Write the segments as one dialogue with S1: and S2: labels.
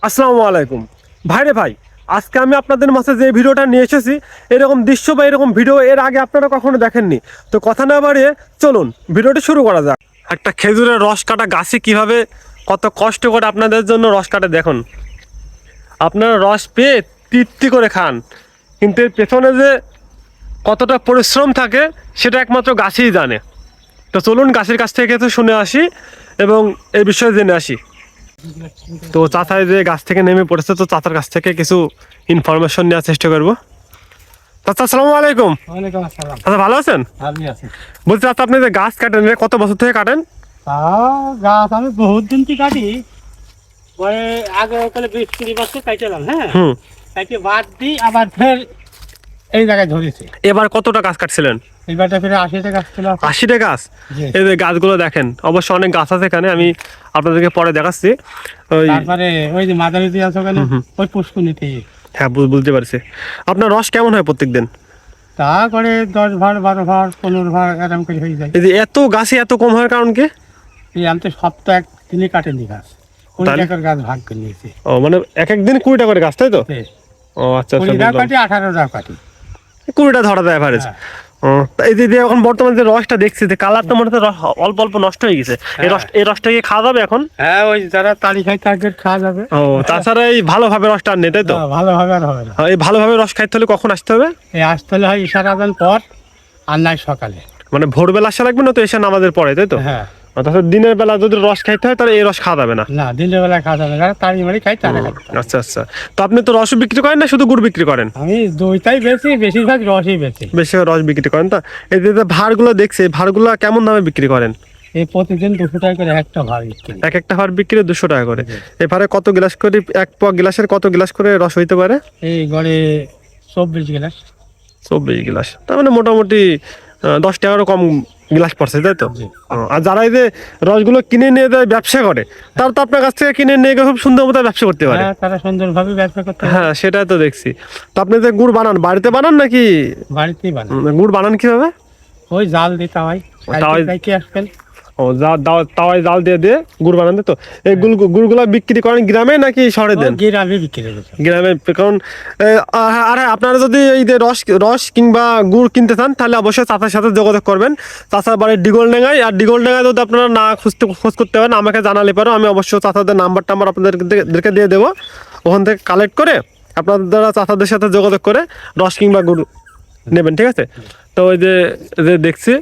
S1: আসসালামু আলাইকুম ভাইরে ভাই, আজকে আমি আপনাদের মাঝে যে ভিডিওটা নিয়ে এসেছি এরকম দৃশ্য বা এরকম ভিডিও এর আগে আপনারা কখনো দেখেননি। তো কথা না বাড়িয়ে চলুন ভিডিওটি শুরু করা যাক। একটা খেজুরের রস কাটা গাছে কিভাবে কত কষ্ট করে আপনাদের জন্য রস কাটে দেখুন। আপনারা রস পেয়ে তৃপ্তি করে খান, কিন্তু এর পেছনে যে কতটা পরিশ্রম থাকে সেটা একমাত্র গাছই জানে। তো চলুন গাছের কাছ থেকে তো শুনে আসি এবং এই বিষয়ে জেনে আসি। তো চাচাই যে গাছ থেকে নেমে পড়েছে, তো চাচার কাছ থেকে কিছু ইনফরমেশন নেওয়ার চেষ্টা করবো। চাচা আসসালামু আলাইকুম।
S2: ওয়ালাইকুম আসসালাম।
S1: চাচা ভালো আছেন?
S2: ভালোই আছি।
S1: বলছি চাচা, আপনি যে গাছ কাটেন এটা কত বছর থেকে কাটেন?
S2: গাছ আমি বহুত দিন থেকে কাটি। পরে আগে ওখানে 20-20 বছর কাটলাম, হ্যাঁ। কাটে বাদ দিই, আবার ফের এই জায়গায় ধরেছি।
S1: এবার কতটা গাছ কাটছিলেন?
S2: এইবারটা ফের 80টা গাছ ছিল।
S1: 80টা গাছ?
S2: জি।
S1: এই যে গাছগুলো দেখেন, অবশ্য অনেক গাছ আছে এখানে, আমি আপনাদেরকে পরে দেখাচ্ছি। ওই
S2: তারপরে ওই যে মাদারি দিয়ে আছে ওখানে, ওই পুষ্কুনিতে।
S1: হ্যাঁ, বুঝতে পারছি। আপনার রস কেমন হয় প্রত্যেকদিন?
S2: তা করে 10 ভাড় 12 ভাড় 15 ভাড় এরকম করে হয়ে যায়।
S1: এই যে এত গাছে এত কম হওয়ার কারণ কি?
S2: এই আমি তো সপ্তাহ এক দিনে কাটেনি গাছ, 20 টাকার গাছ ভাগ করে নিয়েছি।
S1: ও মানে এক একদিন 20টা করে গাছ, তাই তো? ও আচ্ছা,
S2: 20 টাকা কাটি, 18 টাকা কাটি।
S1: 20টা ধরা যায় এভারেজ। এই যে এখন বর্তমানে যে রসটা দেখছি, যে কালারটা মনে হচ্ছে অল্প অল্প নষ্ট হয়ে গেছে। এই রসটা কি খাওয়া যাবে এখন?
S2: হ্যাঁ, ওই যারা তালি খায় তাদের খাওয়া যাবে।
S1: ও, তাছাড়া এই ভালোভাবে রসটা আর নেই, তাই তো?
S2: ভালোভাবে আর হবে না।
S1: এই ভালোভাবে রস খাইতে হলে কখন আসতে হবে?
S2: এই আসতে হলে হয় ইশার আজান পর, আর নাই সকালে।
S1: মানে ভোরবেলা আসা লাগবে না তো, এসে নামাজের পরে, তাই তো?
S2: হ্যাঁ।
S1: তাছাড়া দিনের বেলা যদি রস খাইতে হয় তাহলে এই রস খাওয়া যাবে না।
S2: না, দিনের বেলায় খাওয়া যাবে না, তাড়ি মারি খাই তারা খাই।
S1: আচ্ছা আচ্ছা। তো আপনি তো রস বিক্রি করেন না শুধু গুড় বিক্রি করেন?
S2: আমি দুইটাই বেশি, বেশিরভাগ রসই বেশি।
S1: বেশি রস বিক্রি করেন। তা এই যে ভাড়গুলো দেখছি, ভাড়গুলো কেমন দামে বিক্রি করেন?
S2: এই প্রতিদিন 200 টাকা করে একটা ভাড় বিক্রি।
S1: এক একটা ভাড় বিক্রি 200 টাকা করে। এবারে কত গ্লাস করে, এক পোয়া গ্লাসের কত গ্লাস করে রস হইতে পারে?
S2: এই গড়ে 24 গ্লাস।
S1: 24 গ্লাস, তার মানে মোটামুটি 10 টাকারও কম গ্লাস পড়ছে, তাই তো?
S2: জি।
S1: আর যারা এই যে রসগুলো কিনে নিয়ে যায় ব্যবসা করে, তারা তো আপনার কাছ থেকে কিনে নিয়ে গিয়ে খুব সুন্দর মতো ব্যবসা করতে পারে।
S2: হ্যাঁ, তারা সুন্দরভাবে ব্যবসা করতে পারে।
S1: হ্যাঁ, সেটাই তো দেখছি। তো আপনি যে গুড় বানান, বাড়িতে বানান নাকি?
S2: বাড়িতেই বানায়।
S1: গুড় বানান কিভাবে?
S2: ওই জাল দিতে হয়,
S1: তাওয়ায়-
S2: খাইতে আসবেন।
S1: ও, তাওয়ায় জাল দিয়ে দিয়ে গুড় বানান, তাই তো? এই গুড়গুলো বিক্রি করেন গ্রামে নাকি শহরে দেন?
S2: গ্রামে বিক্রি করছে।
S1: গ্রামে। কারণ আর হ্যাঁ, আপনারা যদি এই যে রস কিংবা গুড় কিনতে চান তাহলে অবশ্যই চাচার সাথে যোগাযোগ করবেন। চাচার বাড়ির ডিগলডাঙ্গায়। আর ডিগলডাঙ্গায় যদি আপনারা না খোঁজ করতে পারেন, আমাকে জানালে পারো, আমি অবশ্যই চাচাদের নাম্বার টাম্বার আপনাদেরকে দিয়ে দেবো। ওখান থেকে কালেক্ট করে আপনারা চাচাদের সাথে যোগাযোগ করে রস কিংবা গুড় নেবেন, ঠিক আছে? তো ওই যে যে দেখছি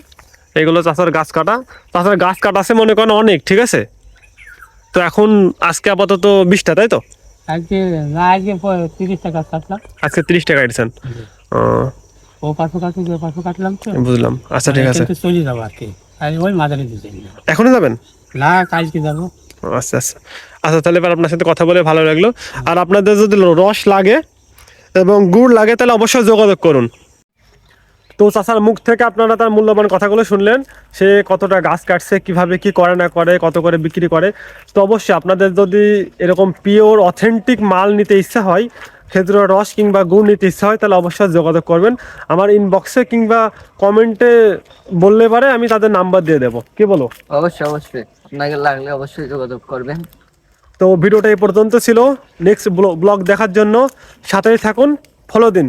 S1: এগুলো চাচার গাছ কাটা। চাচার গাছ কাটা আছে মনে করেন অনেক, ঠিক আছে? তো এখন আজকে আপাতত 20টা, তাই তো?
S2: আজকে 30 টাকা কাটলাম।
S1: আজকে 30 টাকা দিচ্ছেন?
S2: ও পাশে কাটছি, যে পাশে কাটলাম তো।
S1: বুঝলাম। আচ্ছা, ঠিক আছে।
S2: চলে যাবো আর কি। আর ওই মাদারি দিতে
S1: এখনই যাবেন?
S2: না, কালকে যাবো।
S1: আচ্ছা আচ্ছা। আচ্ছা, তাহলে এবার আপনার সাথে কথা বলে ভালো লাগলো। আর আপনাদের যদি রস লাগে এবং গুড় লাগে তাহলে অবশ্যই যোগাযোগ করুন। তো চাচার মুখ থেকে আপনারা তার মূল্যবান কথাগুলো শুনলেন। সে কতটা গাছ কাটছে, কিভাবে কি করে না করে, কত করে বিক্রি করে। তো অবশ্যই আপনাদের যদি এরকম পিওর অথেন্টিক মাল নিতে ইচ্ছা হয়, খেজুরের রস কিংবা গুড় নিতে ইচ্ছা হয়, তাহলে অবশ্যই যোগাযোগ করবেন। আমার ইনবক্সে কিংবা কমেন্টে বললে পারে, আমি তাদের নাম্বার দিয়ে দেবো। কি বলো?
S3: অবশ্যই অবশ্যই, আপনাকে লাগলে অবশ্যই যোগাযোগ করবেন।
S1: তো ভিডিওটা এই পর্যন্ত ছিল। নেক্সট ব্লগ দেখার জন্য সাথেই থাকুন, ফলো দিন।